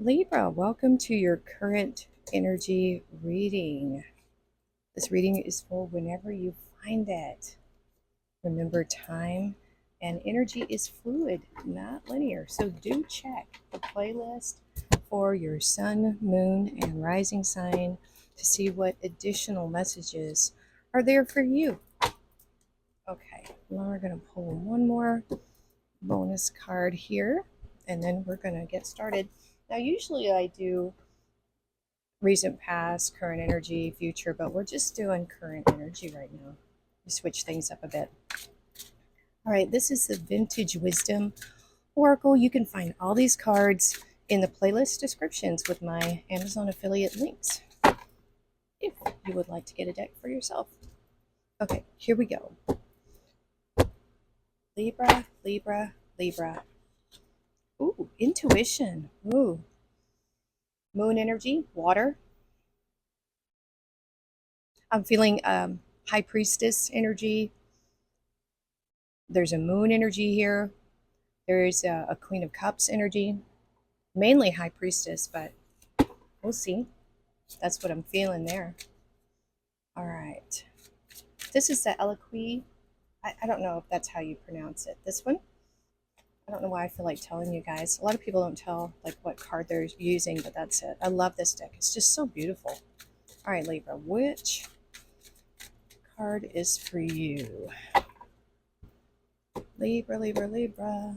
Libra, welcome to your current energy reading. This reading is for whenever you find it. Remember, time and energy is fluid, not linear. So do check the playlist for your sun, moon, and rising sign to see what additional messages are there for you. Okay, now we're going to pull one more bonus card here, and then we're going to get started. Now, usually I do recent past, current energy, future, but we're just doing current energy right now. We switch things up a bit. All right, this is the Vintage Wisdom Oracle. You can find all these cards in the playlist descriptions with my Amazon affiliate links if you would like to get a deck for yourself. Okay, here we go. Libra, Libra, Libra. Ooh, intuition. Ooh. Moon energy, water. I'm feeling High Priestess energy. There's a moon energy here. There's a Queen of Cups energy. Mainly High Priestess, but we'll see. That's what I'm feeling there. All right. This is the Eloquy. I don't know if that's how you pronounce it. This one. I don't know why I feel like telling you guys. A lot of people don't tell like what card they're using, but that's it. I love this deck. It's just so beautiful. All right, Libra, which card is for you? Libra, Libra, Libra.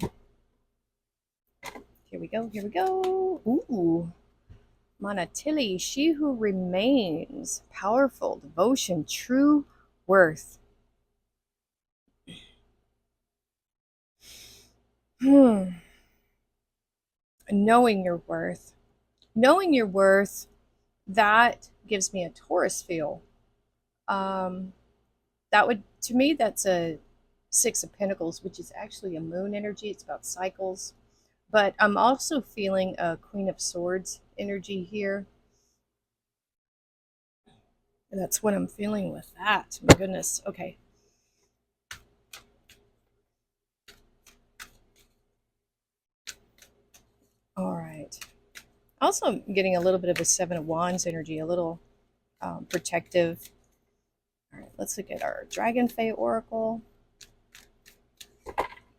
Here we go, here we go. Ooh. Monatili, she who remains, powerful, devotion, true worth. Knowing your worth. Knowing your worth, that gives me a Taurus feel. That would, to me, that's a Six of Pentacles, which is actually a moon energy. It's about cycles. But I'm also feeling a Queen of Swords energy here. And that's what I'm feeling with that. My goodness. Okay. All right. Also, I'm getting a little bit of a Seven of Wands energy, a little protective. All right, let's look at our Dragon Fae Oracle.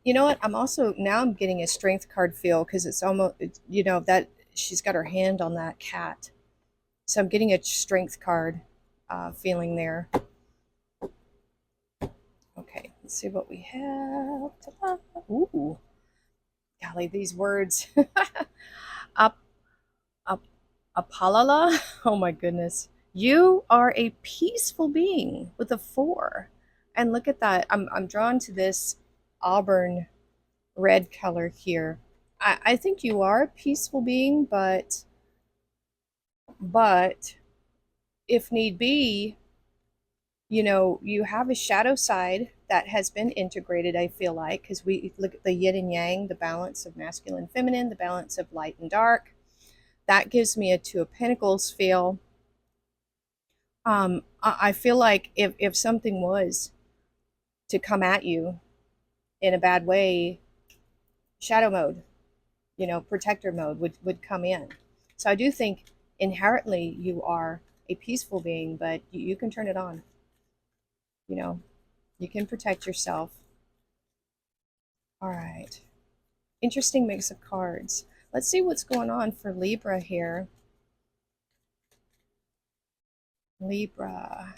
You know what? I'm getting a Strength card feel because it's almost, that she's got her hand on that cat. So I'm getting a Strength card feeling there. Okay, let's see what we have. Ta-da. Ooh, golly, these words. Up, up, Apalala. Oh my goodness. You are a peaceful being with a 4. And look at that. I'm drawn to this auburn red color here. I think you are a peaceful being, but if need be, you have a shadow side that has been integrated, I feel like, because we look at the yin and yang, the balance of masculine and feminine, the balance of light and dark. That gives me a Two of Pentacles feel. I feel like if something was to come at you in a bad way, shadow mode, protector mode would come in. So I do think inherently you are a peaceful being, but you can turn it on. You can protect yourself. All right. Interesting mix of cards. Let's see what's going on for Libra here. Libra,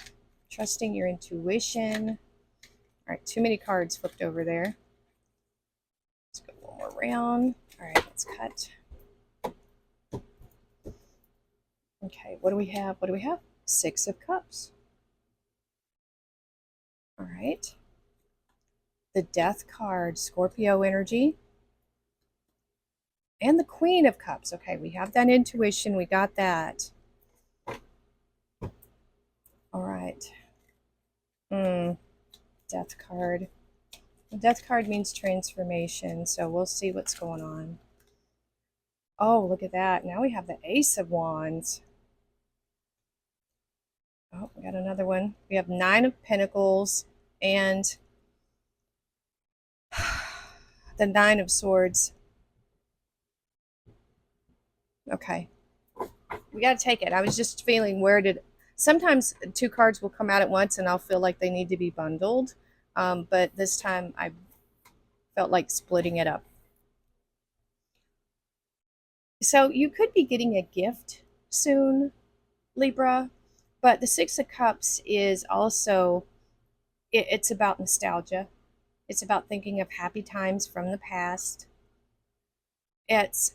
trusting your intuition. All right, too many cards flipped over there. Let's go one more round. All right, let's cut. Okay, what do we have? What do we have? Six of Cups. All right. The Death card, Scorpio energy. And the Queen of Cups. Okay, we have that intuition. We got that. All right. Death card. The Death card means transformation, so we'll see what's going on. Oh, look at that. Now we have the Ace of Wands. Oh, we got another one. We have Nine of Pentacles and the Nine of Swords. Okay. We got to take it. I was just feeling where did. Sometimes two cards will come out at once and I'll feel like they need to be bundled. But this time I felt like splitting it up. So you could be getting a gift soon, Libra, but the Six of Cups is also, it's about nostalgia. It's about thinking of happy times from the past. It's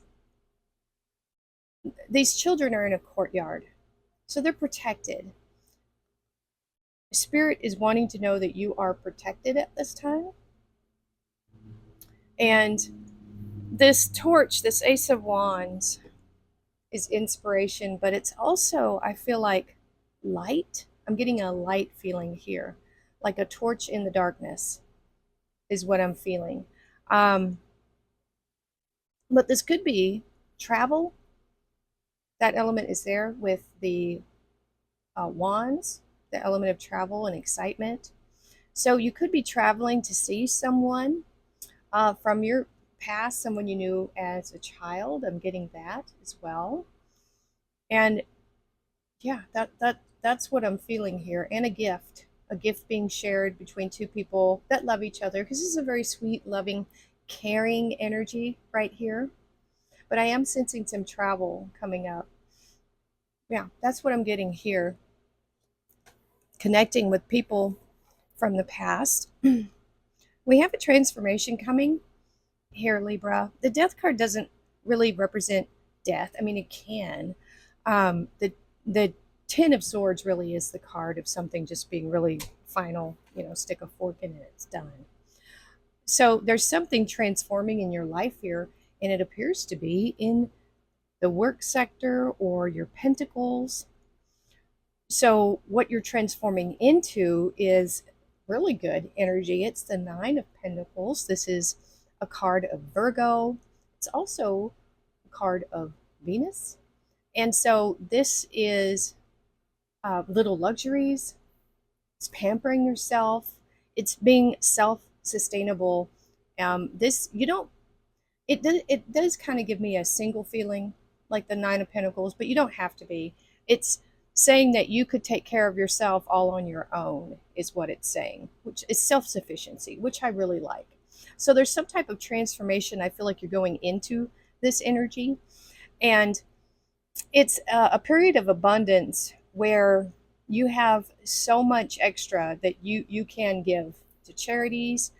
these children are in a courtyard, so they're protected. Spirit is wanting to know that you are protected at this time. And this torch, this Ace of Wands, is inspiration, but it's also, I feel like, light. I'm getting a light feeling here, like a torch in the darkness is what I'm feeling. Um, but this could be travel. That element is there with the wands, the element of travel and excitement. So you could be traveling to see someone from your past, someone you knew as a child. I'm getting that as well. And yeah, that's what I'm feeling here. And a gift being shared between two people that love each other, because this is a very sweet, loving, caring energy right here. But I am sensing some travel coming up. Yeah, that's what I'm getting here. Connecting with people from the past. We have a transformation coming here, Libra. The death card doesn't really represent death. I mean, it can. The Ten of Swords really is the card of something just being really final. Stick a fork in it, it's done. So there's something transforming in your life here, and it appears to be in the work sector or your pentacles. So what you're transforming into is really good energy. It's the Nine of Pentacles. This is a card of Virgo. It's also a card of Venus. And so this is little luxuries. It's pampering yourself. It's being self-sustainable. This you don't. It does kind of give me a single feeling, like the Nine of Pentacles, but you don't have to be. It's saying that you could take care of yourself all on your own is what it's saying, which is self-sufficiency, which I really like. So there's some type of transformation I feel like you're going into this energy, and it's a period of abundance where you have so much extra that you can give to charities.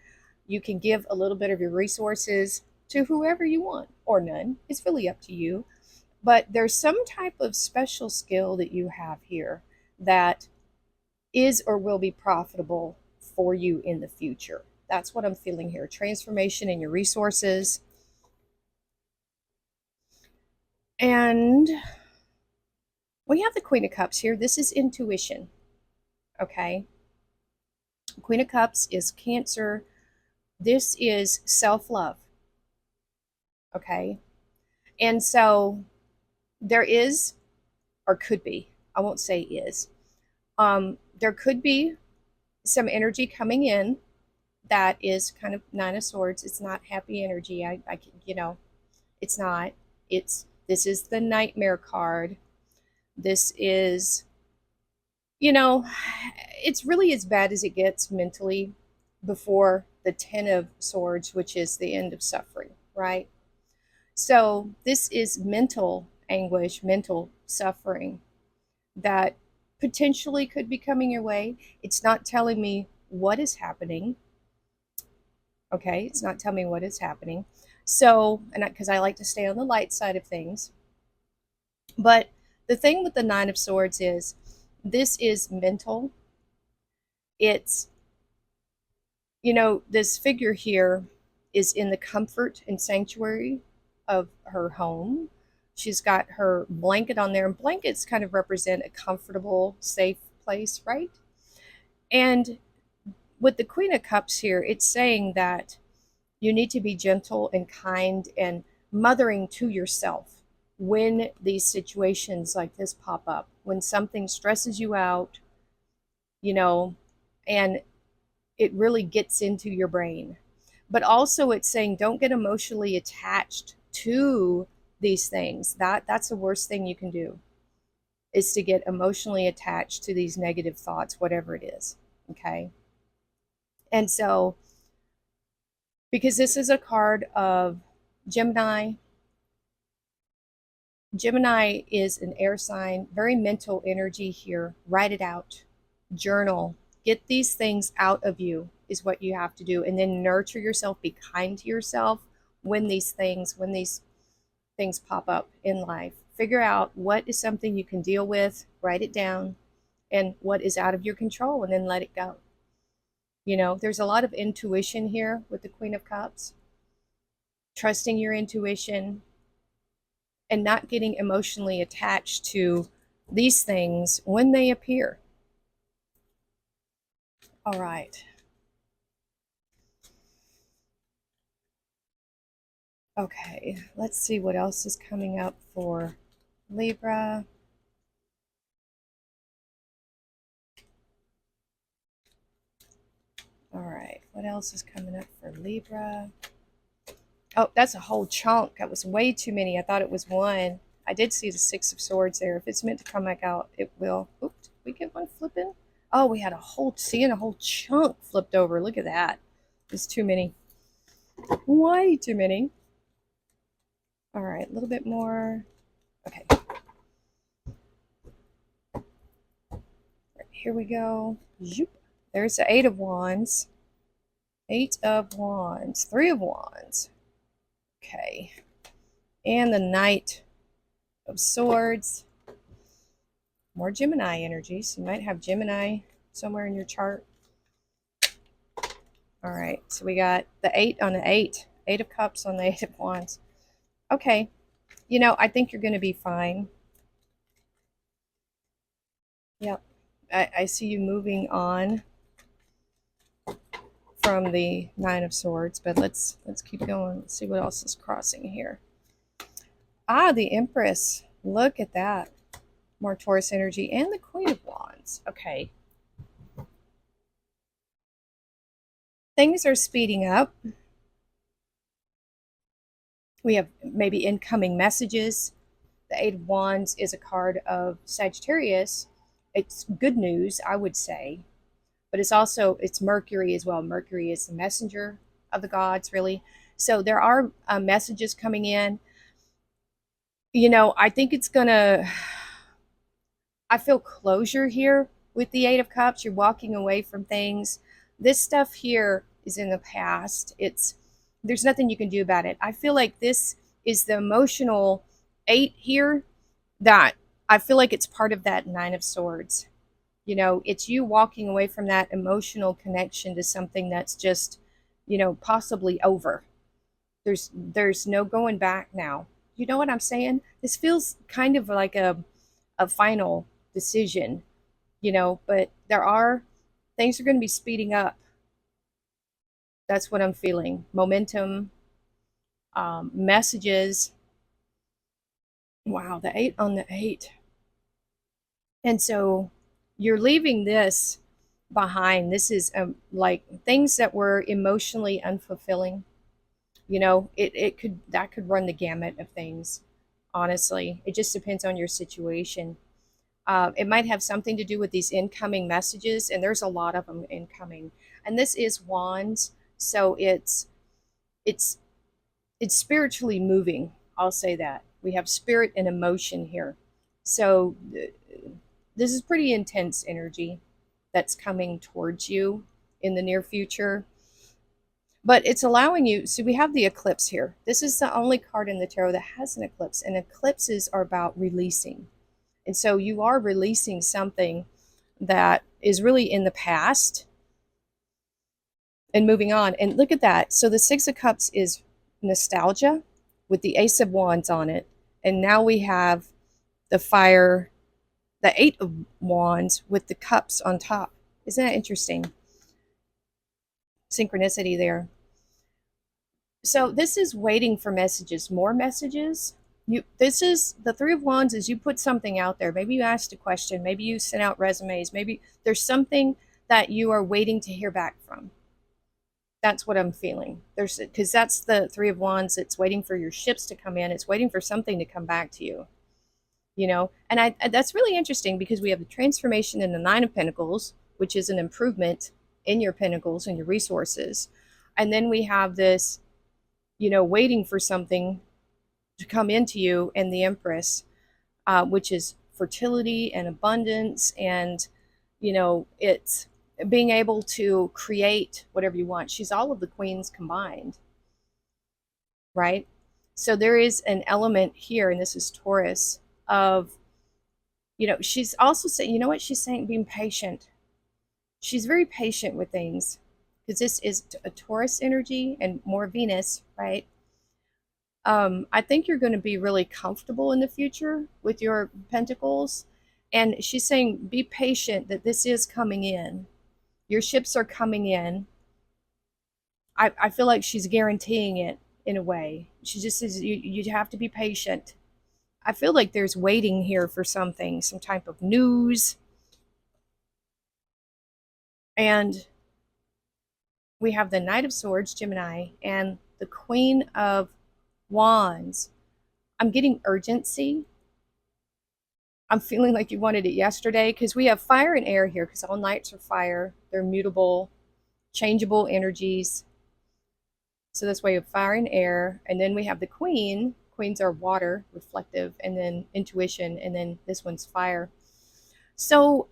You can give a little bit of your resources to whoever you want, or none. It's really up to you. But there's some type of special skill that you have here that is or will be profitable for you in the future. That's what I'm feeling here. Transformation in your resources. And we have the Queen of Cups here. This is intuition. Okay. Queen of Cups is Cancer. This is self-love. Okay. And so there is, or could be, I won't say is, there could be some energy coming in that is kind of Nine of Swords. It's not happy energy. It's not. This is the Nightmare card. This is, you know, it's really as bad as it gets mentally before the Ten of Swords, which is the end of suffering, right? So this is mental anguish, mental suffering that potentially could be coming your way. It's not telling me what is happening. Okay, it's not telling me what is happening. So, and because I like to stay on the light side of things. But the thing with the Nine of Swords is this is mental. It's, this figure here is in the comfort and sanctuary of her home. She's got her blanket on there, and blankets kind of represent a comfortable, safe place, right? And with the Queen of Cups here, it's saying that you need to be gentle and kind and mothering to yourself when these situations like this pop up, when something stresses you out, and it really gets into your brain. But also it's saying don't get emotionally attached to these things. That's the worst thing you can do, is to get emotionally attached to these negative thoughts, whatever it is. Okay. And so, because this is a card of Gemini, Gemini is an air sign, very mental energy here. Write it out, journal, get these things out of you, is what you have to do. And then nurture yourself, be kind to yourself when these things pop up in life. Figure out what is something you can deal with, write it down, and what is out of your control, and then let it go. There's a lot of intuition here with the Queen of Cups. Trusting your intuition and not getting emotionally attached to these things when they appear. All right. Okay, let's see what else is coming up for Libra. All right, what else is coming up for Libra? Oh, that's a whole chunk. That was way too many. I thought it was one. I did see the Six of Swords there. If it's meant to come back out, it will. Oops, did we get one flipping? Oh, we had a whole chunk flipped over. Look at that. There's too many. Way too many. All right, a little bit more. Okay. Here we go. There's the Eight of Wands. Eight of Wands. Three of Wands. Okay. And the Knight of Swords. More Gemini energy. So you might have Gemini somewhere in your chart. All right. So we got the 8 on the 8. 8 of Cups on the 8 of Wands. Okay. I think you're going to be fine. Yep. I see you moving on from the Nine of Swords, but let's keep going. Let's see what else is crossing here. The Empress. Look at that. More Taurus energy and the Queen of Wands. Okay. Things are speeding up. We have maybe incoming messages. The Eight of Wands is a card of Sagittarius. It's good news, I would say, but it's Mercury as well. Mercury is the messenger of the gods, really. So there are messages coming in. I think it's gonna. I feel closure here with the Eight of Cups. You're walking away from things. This stuff here is in the past. There's nothing you can do about it. I feel like this is the emotional 8 here, that I feel like it's part of that Nine of Swords. It's you walking away from that emotional connection to something that's just, possibly over. There's no going back now. You know what I'm saying? This feels kind of like a final decision, but things are going to be speeding up. That's what I'm feeling. Momentum, messages. Wow, the 8 on the 8. And so you're leaving this behind. This is like things that were emotionally unfulfilling. That could run the gamut of things. Honestly, it just depends on your situation. It might have something to do with these incoming messages, and there's a lot of them incoming. And this is Wands, so it's spiritually moving. I'll say that we have spirit and emotion here. So this is pretty intense energy that's coming towards you in the near future. But it's allowing you. So we have the eclipse here. This is the only card in the tarot that has an eclipse, and eclipses are about releasing. And so you are releasing something that is really in the past and moving on. And look at that. So the Six of Cups is nostalgia with the Ace of Wands on it. And now we have the Eight of Wands with the cups on top. Isn't that interesting? Synchronicity there. So this is waiting for messages, more messages. This is the Three of Wands. Is you put something out there. Maybe you asked a question. Maybe you sent out resumes. Maybe there's something that you are waiting to hear back from. That's what I'm feeling. There's because that's the Three of Wands. It's waiting for your ships to come in. It's waiting for something to come back to you. And that's really interesting because we have the transformation in the Nine of Pentacles, which is an improvement in your pentacles and your resources, and then we have this, waiting for something to come into you, and the Empress, which is fertility and abundance, and it's being able to create whatever you want. She's all of the queens combined, right? So there is an element here, and this is Taurus, of, she's also saying, she's saying? Being patient. She's very patient with things because this is a Taurus energy and more Venus, right? I think you're going to be really comfortable in the future with your pentacles. And she's saying, be patient that this is coming in. Your ships are coming in. I feel like she's guaranteeing it in a way. She just says, you have to be patient. I feel like there's waiting here for something, some type of news. And we have the Knight of Swords, Gemini, and the Queen of Wands. I'm getting urgency. I'm feeling like you wanted it yesterday because we have fire and air here because all knights are fire. They're mutable, changeable energies. So that's why you have fire and air. And then we have the Queen. Queens are water, reflective, and then intuition. And then this one's fire. So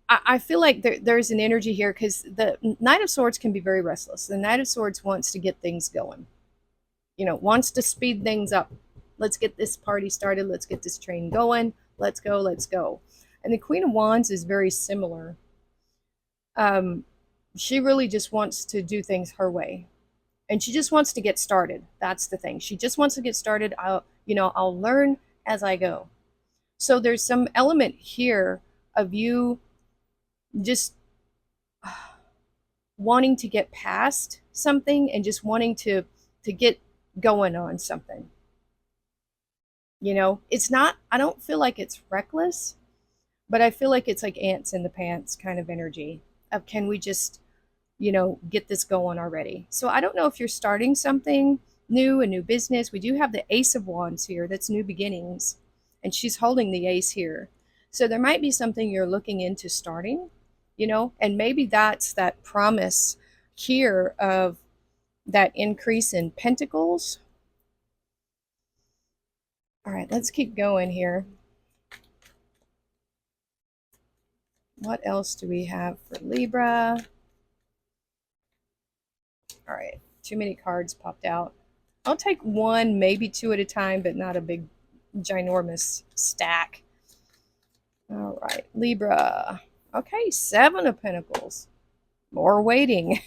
I feel like there's an energy here because the Knight of Swords can be very restless. The Knight of Swords wants to get things going, wants to speed things up. Let's get this party started. Let's get this train going. Let's go. Let's go. And the Queen of Wands is very similar. She really just wants to do things her way. And she just wants to get started. That's the thing. She just wants to get started. I'll learn as I go. So there's some element here of you just wanting to get past something and just wanting to get going on something. It's not, I don't feel like it's reckless, but I feel like it's like ants in the pants kind of energy of, can we just, get this going already? So I don't know if you're starting something new, a new business. We do have the Ace of Wands here. That's new beginnings. And she's holding the ace here. So there might be something you're looking into starting, and maybe that's that promise here of that increase in pentacles. All right, let's keep going here. What else do we have for Libra? All right, too many cards popped out. I'll take one, maybe two at a time, but not a big, ginormous stack. All right, Libra. Okay, Seven of Pentacles. More waiting.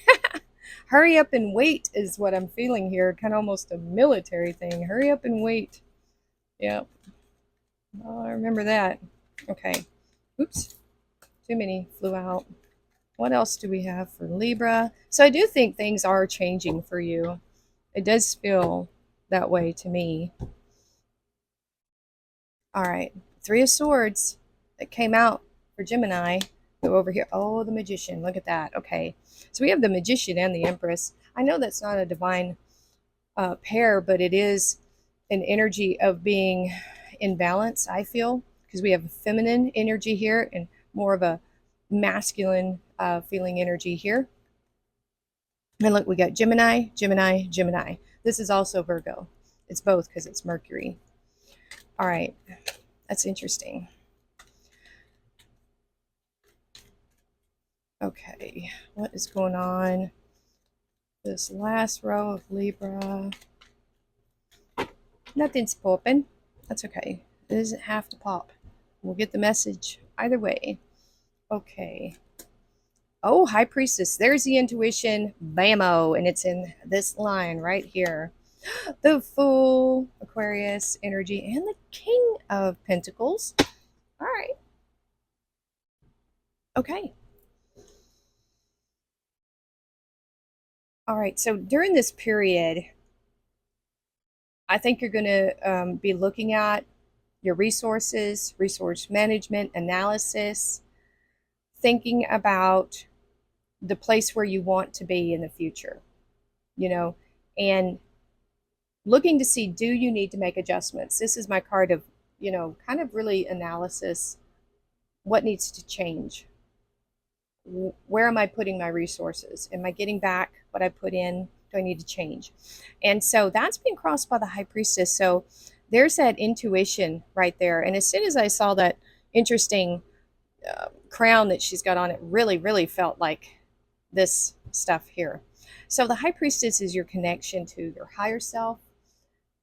Hurry up and wait is what I'm feeling here. Kind of almost a military thing. Hurry up and wait. Yep. Oh, I remember that. Okay. Oops. Too many flew out. What else do we have for Libra? So I do think things are changing for you. It does feel that way to me. All right. Three of Swords that came out for Gemini. Go over here. Oh, the Magician. Look at that. Okay. So we have the Magician and the Empress. I know that's not a divine pair, but it is an energy of being in balance, I feel, because we have a feminine energy here and more of a masculine feeling energy here. And look, we got Gemini, Gemini, Gemini. This is also Virgo. It's both because it's Mercury. All right. That's interesting. Okay. What is going on? This last row of Libra. Nothing's popping. That's okay. It doesn't have to pop. We'll get the message either way. Okay. Oh, High Priestess. There's the intuition. Bammo. And it's in this line right here. The Fool, Aquarius energy, and the King of Pentacles. All right. Okay. All right. So during this period, I think you're going to be looking at your resources, resource management, analysis, thinking about the place where you want to be in the future, you know, and looking to see, do you need to make adjustments? This is my card of, kind of really analysis. What needs to change? Where am I putting my resources? Am I getting back what I put in? Do I need to change? And so that's being crossed by the high priestess. So there's that intuition right there. And as soon as I saw that interesting crown that she's got on, it really, really felt like this stuff here. So the high priestess is your connection to your higher self,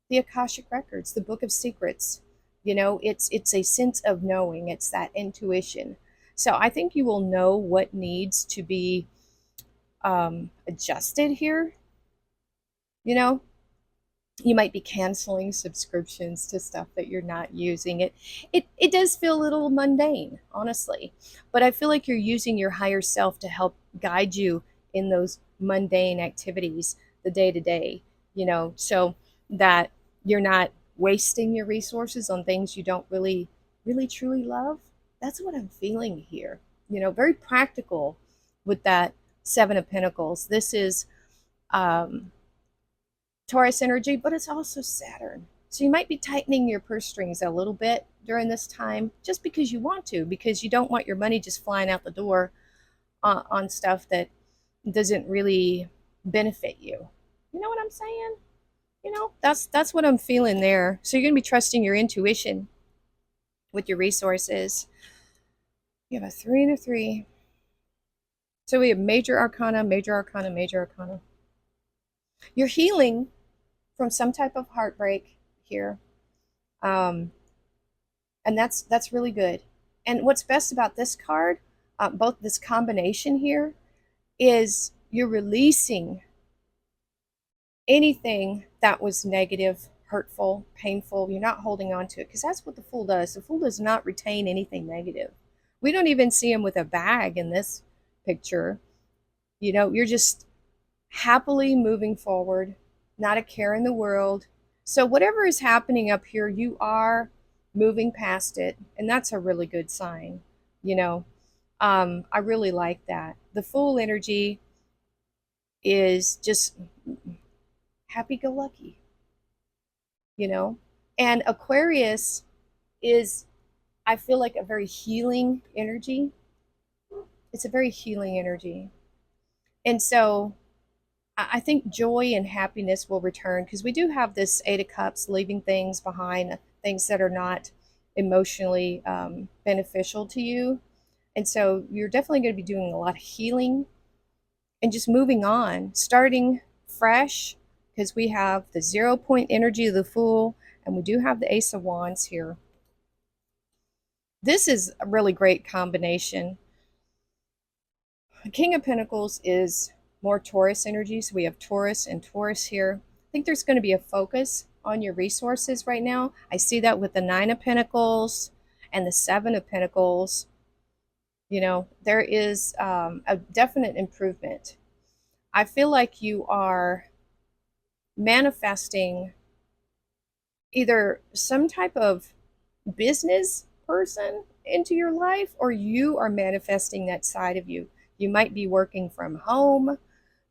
the Akashic records, the book of secrets. It's a sense of knowing. It's that intuition. So I think you will know what needs to be adjusted here. You know, you might be canceling subscriptions to stuff that you're not using. It does feel a little mundane, honestly, but I feel like you're using your higher self to help guide you in those mundane activities, the day to day, so that you're not wasting your resources on things you don't really really truly love. That's what I'm feeling here. Very practical with that Seven of Pentacles. This is um Taurus energy, but it's also Saturn. So you might be tightening your purse strings a little bit during this time just because you want to, because you don't want your money just flying out the door on stuff that doesn't really benefit you. You know what I'm saying? That's what I'm feeling there. So you're going to be trusting your intuition with your resources. You have a 3 and a 3. So we have major arcana, major arcana, major arcana. You're healing from some type of heartbreak here. Um, and that's really good. And what's best about this card, both this combination here, is you're releasing anything that was negative, hurtful, painful. You're not holding on to it, because that's what the Fool does. The Fool does not retain anything negative. We don't even see him with a bag in this picture. You're just happily moving forward, not a care in the world. So whatever is happening up here, you are moving past it, and that's a really good sign. I really like that. The Fool energy is just happy-go-lucky, and Aquarius is, I feel like, a very healing energy. It's a very healing energy. And so I think joy and happiness will return, because we do have this Eight of Cups, leaving things behind, things that are not emotionally beneficial to you. And so you're definitely going to be doing a lot of healing and just moving on, starting fresh, because we have the 0 point energy of the Fool, and we do have the Ace of Wands here. This is a really great combination. The King of Pentacles is more Taurus energy, so we have Taurus and Taurus here. I think there's going to be a focus on your resources right now. I see that with the 9 of Pentacles and the 7 of Pentacles. There is a definite improvement. I feel like you are manifesting either some type of business person into your life, or you are manifesting that side of you. You might be working from home,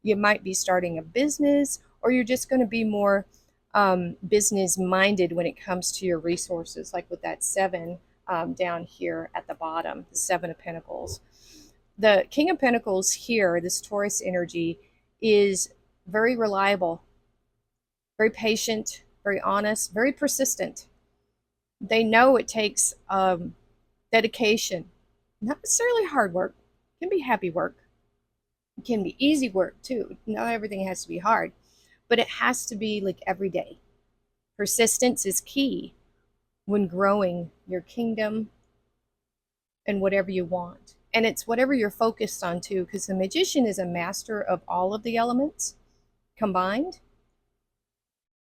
you might be starting a business, or you're just going to be more business minded when it comes to your resources, like with that 7 down here at the bottom, the 7 of Pentacles. The King of Pentacles here, this Taurus energy, is very reliable, very patient, very honest, very persistent. They know it takes dedication, not necessarily hard work. It can be happy work. It can be easy work too. Not everything has to be hard, but it has to be like every day. Persistence is key when growing your kingdom and whatever you want. And it's whatever you're focused on too, because the Magician is a master of all of the elements combined.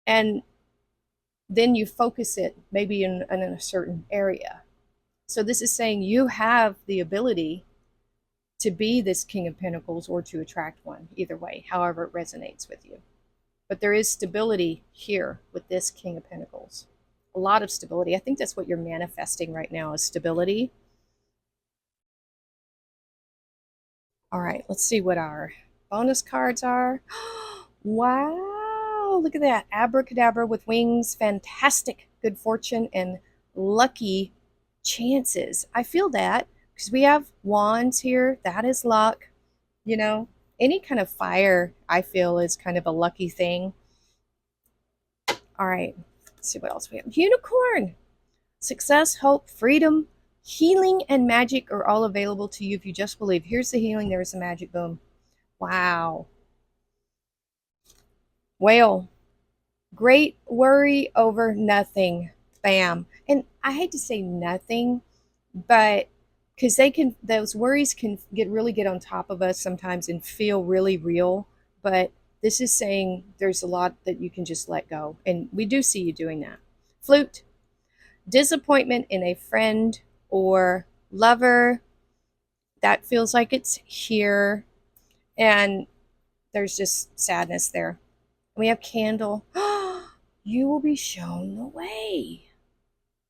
And then you focus it maybe in a certain area. So this is saying you have the ability to be this King of Pentacles or to attract one, either way, however it resonates with you. But there is stability here with this King of Pentacles. A lot of stability. I think that's what you're manifesting right now, is stability. All right, let's see what our bonus cards are. Wow, look at that. Abracadabra with wings, fantastic good fortune and lucky chances. I feel that because we have wands here. That is luck. You know, any kind of fire, I feel, is kind of a lucky thing. All right, let's see what else we have. Unicorn. Success, hope, freedom, healing, and magic are all available to you if you just believe. Here's the healing, there's the magic. Boom. Wow. Whale. Great worry over nothing. Bam. And I hate to say nothing, but because those worries can get on top of us sometimes and feel really real. But this is saying there's a lot that you can just let go. And we do see you doing that. Flute. Disappointment in a friend or lover. That feels like it's here. And there's just sadness there. We have candle. You will be shown the way.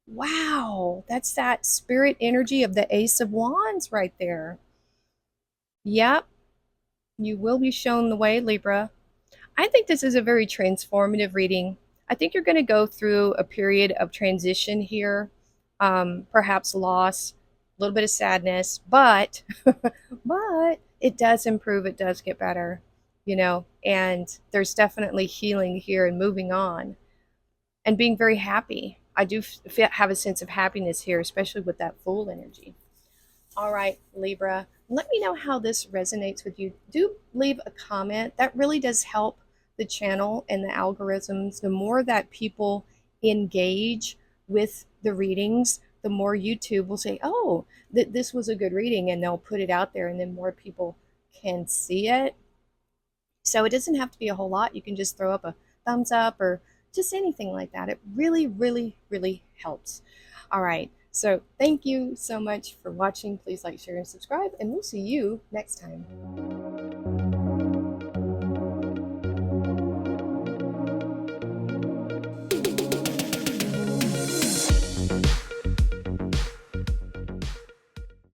Wow, that's that spirit energy of the Ace of Wands right there. Yep, you will be shown the way, Libra. I think this is a very transformative reading. I think you're going to go through a period of transition here, perhaps loss, a little bit of sadness, but but it does improve. It does get better, and there's definitely healing here and moving on and being very happy. I do have a sense of happiness here, especially with that Fool energy. All right, Libra, let me know how this resonates with you. Do leave a comment. That really does help the channel and the algorithms. The more that people engage with the readings, the more YouTube will say, oh, this was a good reading, and they'll put it out there, and then more people can see it. So it doesn't have to be a whole lot. You can just throw up a thumbs up or just anything like that. It really, really, really helps. All right. So thank you so much for watching. Please like, share, and subscribe, and we'll see you next time.